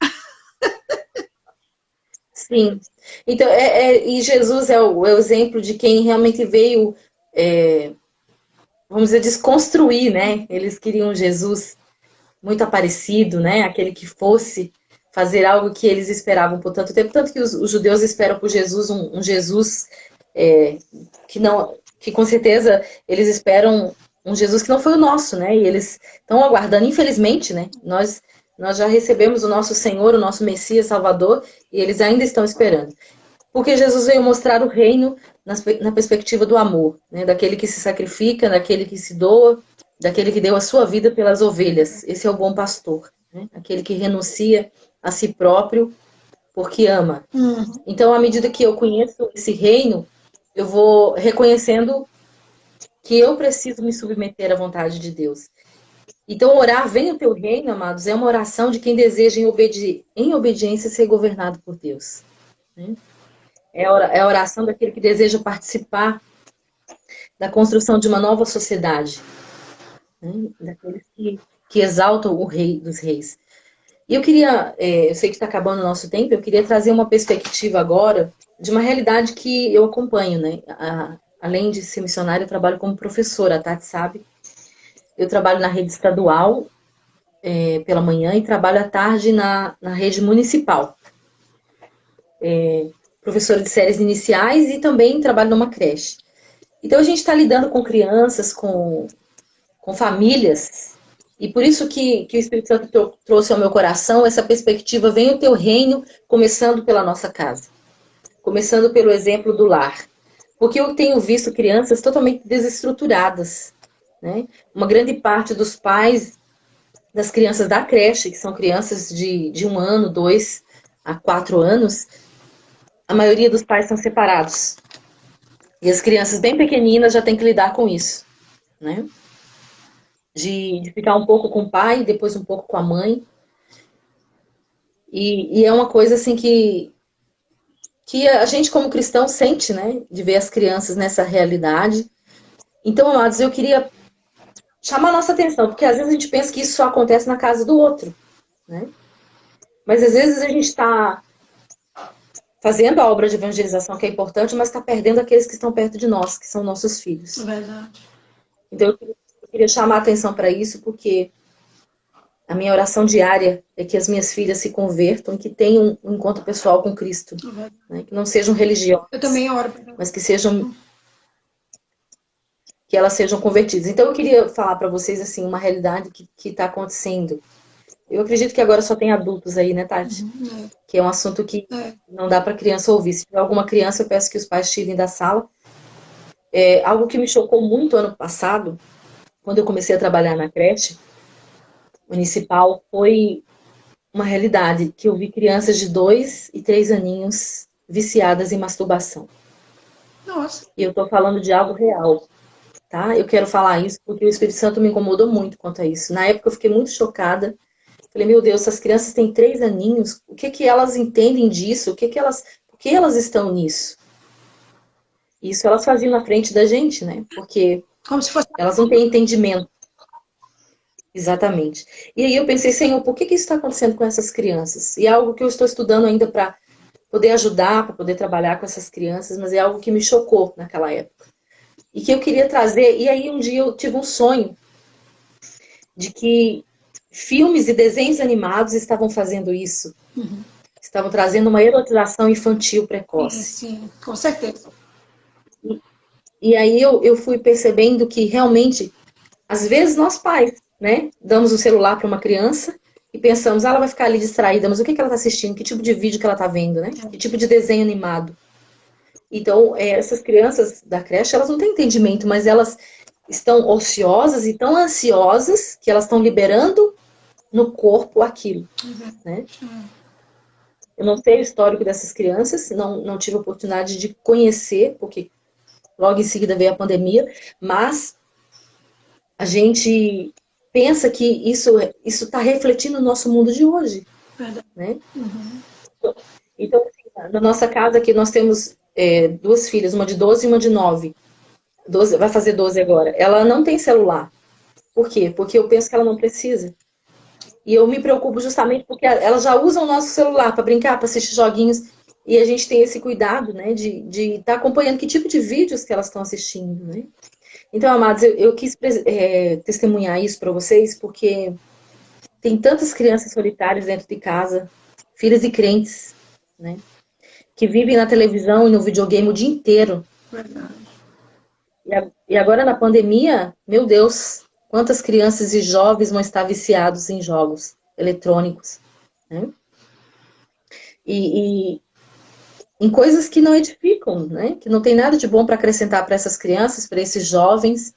Sim. Então, e Jesus é o exemplo de quem realmente veio, vamos dizer, desconstruir, né? Eles queriam Jesus muito aparecido, né? Aquele que fosse fazer algo que eles esperavam por tanto tempo, tanto que os judeus esperam por Jesus um Jesus que com certeza eles esperam um Jesus que não foi o nosso, né? E eles estão aguardando, infelizmente, né? Nós já recebemos o nosso Senhor, o nosso Messias Salvador, e eles ainda estão esperando. Porque Jesus veio mostrar o reino na perspectiva do amor, né? Daquele que se sacrifica, daquele que se doa, daquele que deu a sua vida pelas ovelhas. Esse é o bom pastor, né? Aquele que renuncia a si próprio porque ama. Então, à medida que eu conheço esse reino, eu vou reconhecendo que eu preciso me submeter à vontade de Deus. Então, orar, venha o teu reino, amados, é uma oração de quem deseja em obediência ser governado por Deus, né? É a oração daquele que deseja participar da construção de uma nova sociedade, né? Daqueles que exaltam o Rei dos Reis. E eu queria, eu sei que está acabando o nosso tempo, eu queria trazer uma perspectiva agora de uma realidade que eu acompanho, né? Além de ser missionária, eu trabalho como professora, a Tati sabe. Eu trabalho na rede estadual pela manhã e trabalho à tarde na rede municipal. Professora de séries iniciais e também trabalho numa creche. Então a gente está lidando com crianças, com famílias, e por isso que o Espírito Santo trouxe ao meu coração essa perspectiva, vem o teu reino, começando pela nossa casa, começando pelo exemplo do lar. Porque eu tenho visto crianças totalmente desestruturadas, né? Uma grande parte dos pais das crianças da creche, que são crianças de 1 ano, 2 a 4 anos, a maioria dos pais são separados. E as crianças bem pequeninas já têm que lidar com isso, né? De ficar um pouco com o pai, depois um pouco com a mãe. E é uma coisa assim que a gente como cristão sente, né? De ver as crianças nessa realidade. Então, amados, eu queria chamar a nossa atenção, porque às vezes a gente pensa que isso só acontece na casa do outro, né? Mas às vezes a gente está fazendo a obra de evangelização que é importante, mas está perdendo aqueles que estão perto de nós, que são nossos filhos. Verdade. Então eu queria chamar a atenção para isso, porque a minha oração diária é que as minhas filhas se convertam, que tenham um encontro pessoal com Cristo, né? Que não sejam religiosas, Eu também oro. mas que elas sejam convertidas. Então eu queria falar para vocês assim uma realidade que está acontecendo. Eu acredito que agora só tem adultos aí, né, Tati? Que é um assunto que não dá para criança ouvir. Se tiver alguma criança, eu peço que os pais tirem da sala. Algo que me chocou muito ano passado, quando eu comecei a trabalhar na creche municipal, foi uma realidade que eu vi crianças de 2 e 3 aninhos viciadas em masturbação. Nossa. E eu estou falando de algo real, tá? Eu quero falar isso porque o Espírito Santo me incomodou muito quanto a isso. Na época eu fiquei muito chocada. Falei, meu Deus, essas crianças têm 3 aninhos, o que elas entendem disso? Por que elas estão nisso? Isso elas faziam na frente da gente, né? Porque Como se fosse... elas não têm entendimento. Exatamente. E aí eu pensei, Senhor, por que isso está acontecendo com essas crianças? E é algo que eu estou estudando ainda para poder ajudar, para poder trabalhar com essas crianças, mas é algo que me chocou naquela época. E que eu queria trazer, e aí um dia eu tive um sonho de que filmes e desenhos animados estavam fazendo isso. Estavam trazendo uma erotização infantil precoce. Sim, com certeza. E aí eu fui percebendo que realmente, às vezes nós pais, né, damos o celular para uma criança e pensamos, ela vai ficar ali distraída, mas o que ela está assistindo? Que tipo de vídeo que ela está vendo, né? Que tipo de desenho animado? Então, essas crianças da creche, elas não têm entendimento, mas elas estão ociosas e tão ansiosas que elas estão liberando no corpo aquilo, né? Eu não sei o histórico dessas crianças, não tive a oportunidade de conhecer, porque logo em seguida veio a pandemia, mas a gente pensa que isso está refletindo no nosso mundo de hoje, né? Então, assim, na nossa casa aqui nós temos 2 filhas, uma de 12 e uma de 9. 12, vai fazer 12 agora. Ela não tem celular. Por quê? Porque eu penso que ela não precisa. E eu me preocupo justamente porque elas já usam o nosso celular para brincar, para assistir joguinhos. E a gente tem esse cuidado, né, de estar acompanhando que tipo de vídeos que elas estão assistindo, né? Então, amados, eu quis testemunhar isso para vocês, porque tem tantas crianças solitárias dentro de casa, filhas de crentes, né, que vivem na televisão e no videogame o dia inteiro. Verdade. E agora na pandemia, meu Deus, quantas crianças e jovens vão estar viciados em jogos eletrônicos, né? E em coisas que não edificam, né? Que não tem nada de bom para acrescentar para essas crianças, para esses jovens.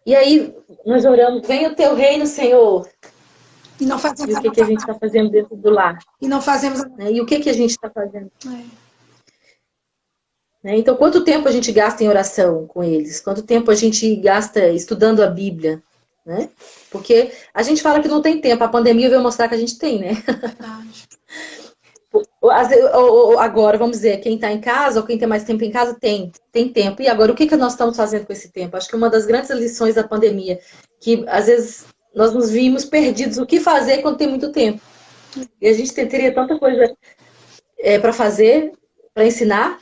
E aí nós oramos, venha o teu reino, Senhor. E não E fazemos o a que a nossa gente está parte. fazendo dentro do lar? E não fazemos a Né? E o que a gente está fazendo? é. Né? Então, quanto tempo a gente gasta em oração com eles? Quanto tempo a gente gasta estudando a Bíblia? Né? Porque a gente fala que não tem tempo, a pandemia veio mostrar que a gente tem, né? Verdade. Agora, vamos dizer, quem está em casa ou quem tem mais tempo em casa tem tempo. E agora, o que nós estamos fazendo com esse tempo? Acho que uma das grandes lições da pandemia, que às vezes nós nos vimos perdidos, o que fazer quando tem muito tempo. E a gente teria tanta coisa para fazer, para ensinar,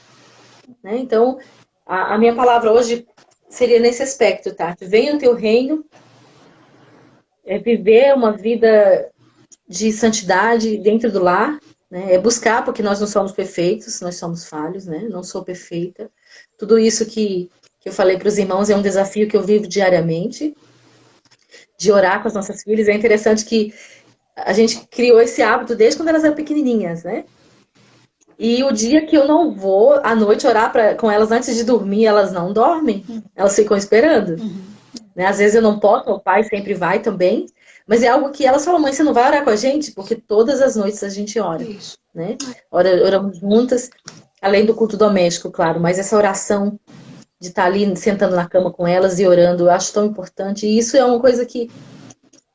né? Então, a minha palavra hoje seria nesse aspecto, Tati. Venha o teu reino, viver uma vida de santidade dentro do lar, né? É buscar, porque nós não somos perfeitos, nós somos falhos, né? Não sou perfeita. Tudo isso que eu falei para os irmãos é um desafio que eu vivo diariamente, de orar com as nossas filhas. É interessante que a gente criou esse hábito desde quando elas eram pequenininhas, né? E o dia que eu não vou à noite orar com elas antes de dormir, elas não dormem. Elas ficam esperando. Né? Às vezes eu não posso, o pai sempre vai também. Mas é algo que elas falam, mãe, você não vai orar com a gente? Porque todas as noites a gente ora. Isso. Né? Oramos juntas, além do culto doméstico, claro. Mas essa oração de estar ali sentando na cama com elas e orando, eu acho tão importante. E isso é uma coisa que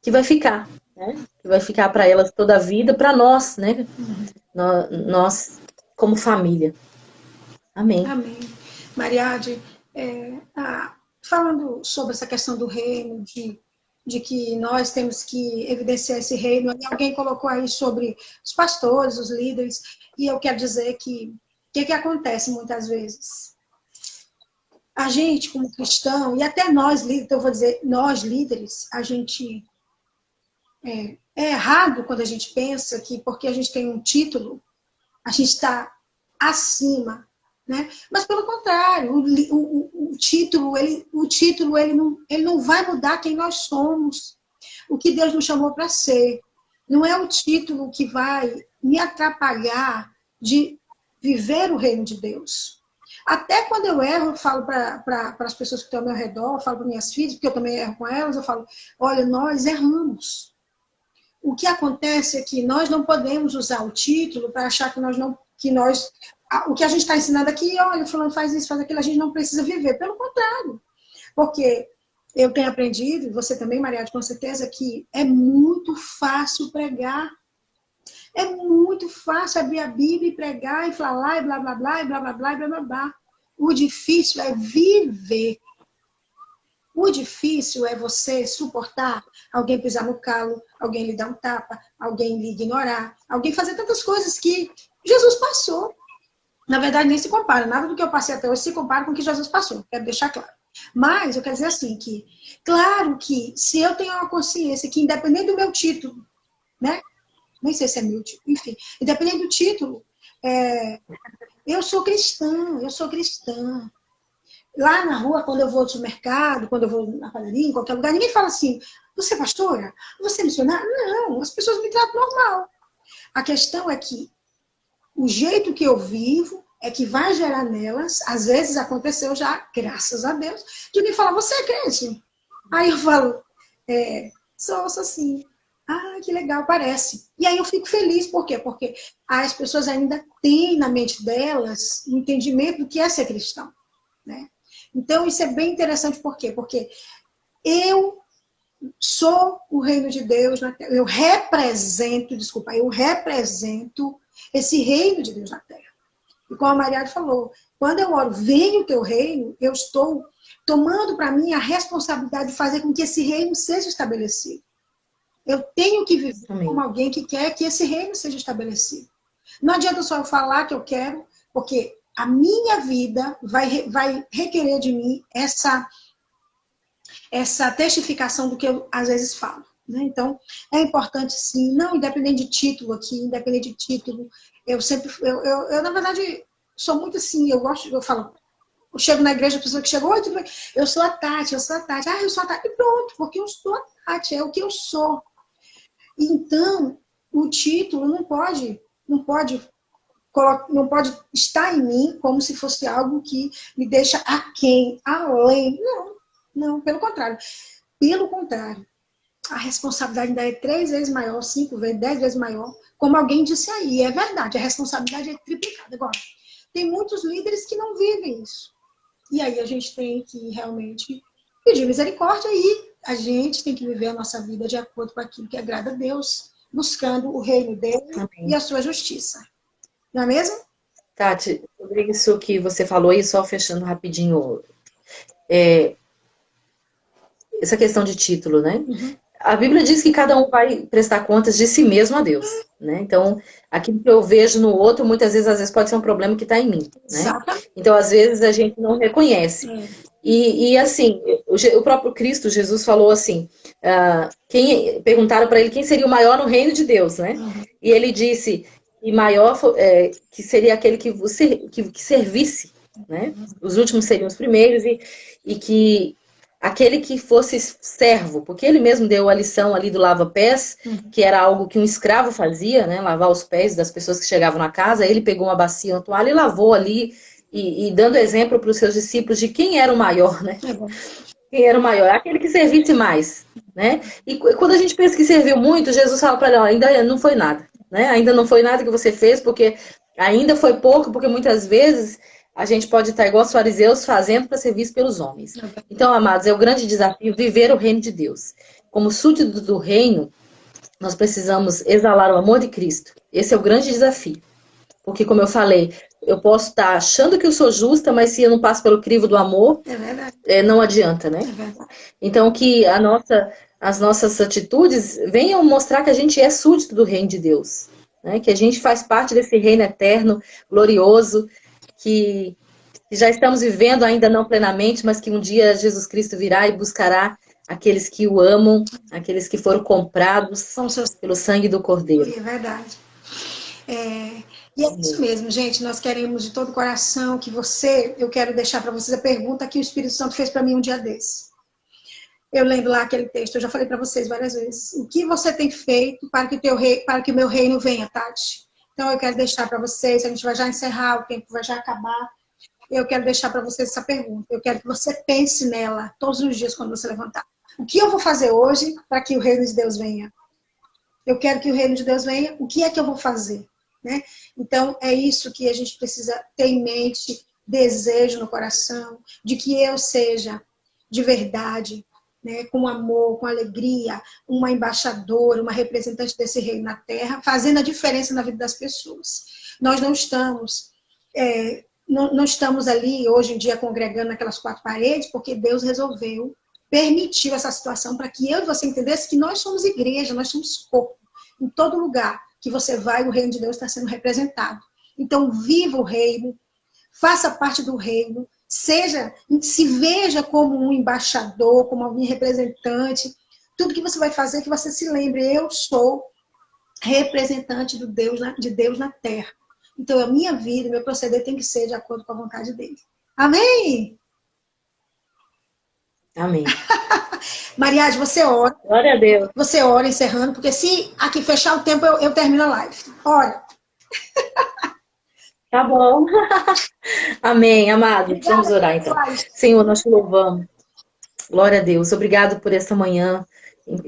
vai ficar. Né? Que vai ficar para elas toda a vida, para nós, né? Nós como família. Amém. Amém. Mariade, falando sobre essa questão do reino, de que nós temos que evidenciar esse reino, alguém colocou aí sobre os pastores, os líderes, e eu quero dizer que o que acontece muitas vezes? A gente, como cristão, e até nós líderes, então eu vou dizer, nós líderes, a gente é errado quando a gente pensa que porque a gente tem um título, a gente está acima, né? Mas pelo contrário, o título, ele não vai mudar quem nós somos, o que Deus nos chamou para ser. Não é o título que vai me atrapalhar de viver o reino de Deus. Até quando eu erro, eu falo para as pessoas que estão ao meu redor, eu falo para minhas filhas, porque eu também erro com elas, eu falo, olha, nós erramos. O que acontece é que nós não podemos usar o título para achar que o que a gente está ensinando aqui, olha, fulano faz isso, faz aquilo, a gente não precisa viver. Pelo contrário. Porque eu tenho aprendido, e você também, Mariade, com certeza, que é muito fácil pregar. É muito fácil abrir a Bíblia e pregar e falar e blá, blá, blá, e blá, blá, blá, e blá, blá, blá. O difícil é viver. O difícil é você suportar alguém pisar no calo, alguém lhe dar um tapa, alguém lhe ignorar, alguém fazer tantas coisas que Jesus passou. Na verdade, nem se compara. Nada do que eu passei até hoje se compara com o que Jesus passou. Quero deixar claro. Mas eu quero dizer assim que, claro que se eu tenho uma consciência que independente do meu título, né? Nem sei se é meu título, enfim, independente do título, eu sou cristã, eu sou cristã. Lá na rua, quando eu vou ao mercado, quando eu vou na padaria, em qualquer lugar, ninguém fala assim, você é pastora? Você é missionária? Não, as pessoas me tratam normal. A questão é que o jeito que eu vivo é que vai gerar nelas, às vezes aconteceu já, graças a Deus, de me falar, você é crente? Aí eu falo, sou assim. Ah, que legal, parece. E aí eu fico feliz, por quê? Porque as pessoas ainda têm na mente delas o entendimento do que é ser cristão, né? Então, isso é bem interessante, por quê? Porque eu sou o reino de Deus na terra. Eu represento esse reino de Deus na terra. E como a Mariade falou, quando eu oro, venha o teu reino, eu estou tomando para mim a responsabilidade de fazer com que esse reino seja estabelecido. Eu tenho que viver como alguém que quer que esse reino seja estabelecido. Não adianta só eu falar que eu quero, porque a minha vida vai requerer de mim essa testificação do que eu às vezes falo. Né? Então, é importante sim, não independente de título aqui, independente de título, eu sempre, na verdade, sou muito assim, eu falo, eu chego na igreja, a pessoa que chegou, tudo bem, eu sou a Tati, eu sou a Tati, eu sou a Tati, e pronto, porque eu sou a Tati, é o que eu sou. Então, o título não pode não pode estar em mim como se fosse algo que me deixa aquém, além. Não, não, pelo contrário. Pelo contrário, a responsabilidade ainda é 3 vezes maior, 5 vezes, 10 vezes maior. Como alguém disse aí, é verdade, a responsabilidade é triplicada. Agora, tem muitos líderes que não vivem isso. E aí a gente tem que realmente pedir misericórdia e a gente tem que viver a nossa vida de acordo com aquilo que agrada a Deus, buscando o reino dele Amém. e a sua justiça. Não é mesmo? Tati, sobre isso que você falou, e só fechando rapidinho, essa questão de título, né? Uhum. A Bíblia diz que cada um vai prestar contas de si mesmo a Deus, né? Então, aquilo que eu vejo no outro, muitas vezes, às vezes pode ser um problema que está em mim, né? Exatamente. Então, às vezes, a gente não reconhece. E assim, o próprio Cristo, Jesus, falou assim, perguntaram para ele quem seria o maior no reino de Deus, né? E ele disse, e maior que seria aquele que servisse, né? Os últimos seriam os primeiros, e que aquele que fosse servo, porque ele mesmo deu a lição ali do lava-pés, que era algo que um escravo fazia, né? Lavar os pés das pessoas que chegavam na casa. Ele pegou uma bacia, uma toalha e lavou ali, e dando exemplo para os seus discípulos de quem era o maior, né? Quem era o maior? Aquele que servisse mais, né? E quando a gente pensa que serviu muito, Jesus fala para ele, ainda não foi nada, né? Ainda não foi nada que você fez, porque ainda foi pouco, porque muitas vezes a gente pode estar igual os fariseus fazendo para ser visto pelos homens. Então, amados, é o grande desafio viver o reino de Deus. Como súditos do reino, nós precisamos exalar o amor de Cristo. Esse é o grande desafio. Porque, como eu falei, eu posso estar achando que eu sou justa, mas se eu não passo pelo crivo do amor, não adianta, né? Então, que as nossas atitudes venham mostrar que a gente é súdito do reino de Deus, né? Que a gente faz parte desse reino eterno, glorioso, que já estamos vivendo ainda não plenamente, mas que um dia Jesus Cristo virá e buscará aqueles que o amam, aqueles que foram comprados pelo sangue do Cordeiro. É verdade. E é isso mesmo, gente. Nós queremos de todo o coração que eu quero deixar para vocês a pergunta que o Espírito Santo fez para mim um dia desse. Eu lendo lá aquele texto, eu já falei para vocês várias vezes. O que você tem feito para que o meu reino venha, Tati? Então eu quero deixar para vocês, a gente vai já encerrar, o tempo vai já acabar. Eu quero deixar para vocês essa pergunta. Eu quero que você pense nela todos os dias quando você levantar. O que eu vou fazer hoje para que o reino de Deus venha? Eu quero que o reino de Deus venha. O que é que eu vou fazer? Né? Então, é isso que a gente precisa ter em mente, desejo no coração, de que eu seja de verdade, né, com amor, com alegria, uma embaixadora, uma representante desse reino na terra, fazendo a diferença na vida das pessoas. Nós não estamos... não estamos ali, hoje em dia, congregando naquelas 4 paredes, porque Deus resolveu, permitiu essa situação para que eu e você entendesse que nós somos igreja, nós somos corpo. Em todo lugar que você vai, o reino de Deus está sendo representado. Então, viva o reino, faça parte do reino, se veja como um embaixador, como alguém representante. Tudo que você vai fazer, que você se lembre, eu sou representante de Deus na terra. Então, a minha vida, meu proceder tem que ser de acordo com a vontade dele. Amém? Amém. Mariade, você ora. Glória a Deus. Você ora encerrando, porque se aqui fechar o tempo, eu termino a live. Ora. Tá bom. Amém, amado. Vamos orar então. Senhor, nós te louvamos. Glória a Deus. Obrigado por essa manhã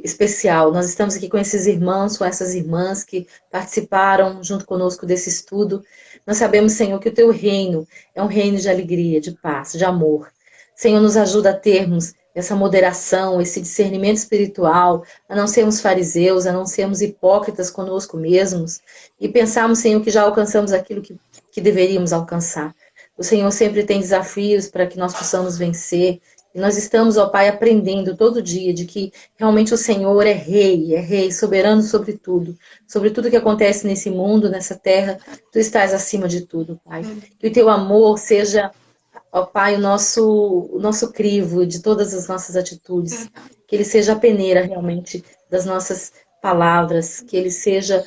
especial. Nós estamos aqui com esses irmãos, com essas irmãs que participaram junto conosco desse estudo. Nós sabemos, Senhor, que o teu reino é um reino de alegria, de paz, de amor. Senhor, nos ajuda a termos essa moderação, esse discernimento espiritual, a não sermos fariseus, a não sermos hipócritas conosco mesmos e pensarmos, Senhor, que já alcançamos aquilo que deveríamos alcançar. O Senhor sempre tem desafios para que nós possamos vencer. E nós estamos, ó Pai, aprendendo todo dia de que realmente o Senhor é rei, soberano sobre tudo que acontece nesse mundo, nessa terra. Tu estás acima de tudo, Pai. Que o teu amor seja, ó Pai, o nosso crivo de todas as nossas atitudes. Que ele seja a peneira realmente das nossas palavras. Que ele seja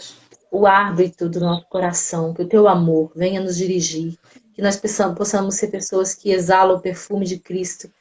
o árbitro do nosso coração. Que o teu amor venha nos dirigir. Que nós possamos ser pessoas que exalam o perfume de Cristo.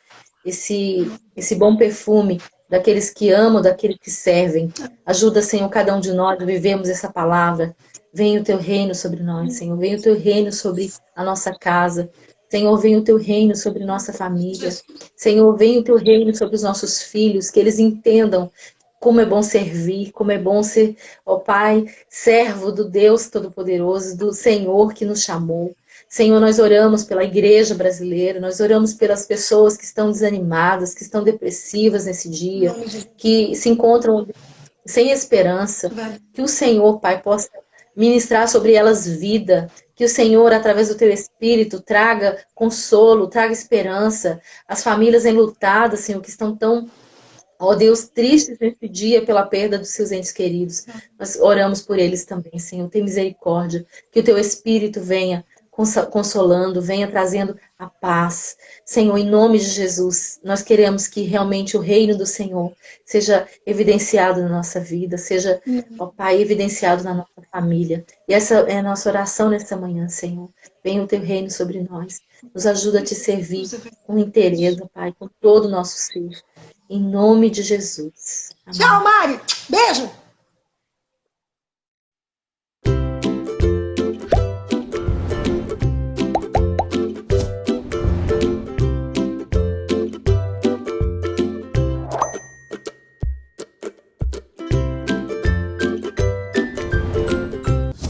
Esse bom perfume daqueles que amam, daqueles que servem. Ajuda, Senhor, cada um de nós a vivermos essa palavra Venha o teu reino sobre nós, Senhor. Venha o teu reino sobre a nossa casa. Senhor, venha o teu reino sobre nossa família. Senhor, venha o teu reino sobre os nossos filhos, que eles entendam como é bom servir, como é bom ser, ó Pai, servo do Deus Todo-Poderoso, do Senhor que nos chamou. Senhor, nós oramos pela igreja brasileira, nós oramos pelas pessoas que estão desanimadas, que estão depressivas nesse dia, que se encontram sem esperança. Que o Senhor, Pai, possa ministrar sobre elas vida. Que o Senhor, através do teu Espírito, traga consolo, traga esperança. As famílias enlutadas, Senhor, que estão tão, ó Deus, tristes nesse dia pela perda dos seus entes queridos. Nós oramos por eles também, Senhor. Tem misericórdia. Que o teu Espírito venha consolando, venha trazendo a paz. Senhor, em nome de Jesus, nós queremos que realmente o reino do Senhor seja evidenciado na nossa vida, seja, ó Pai, evidenciado na nossa família. E essa é a nossa oração nesta manhã, Senhor. Venha o teu reino sobre nós. Nos ajuda a te servir com interesse, Pai, com todo o nosso ser. Em nome de Jesus. Amém. Tchau, Mari. Beijo.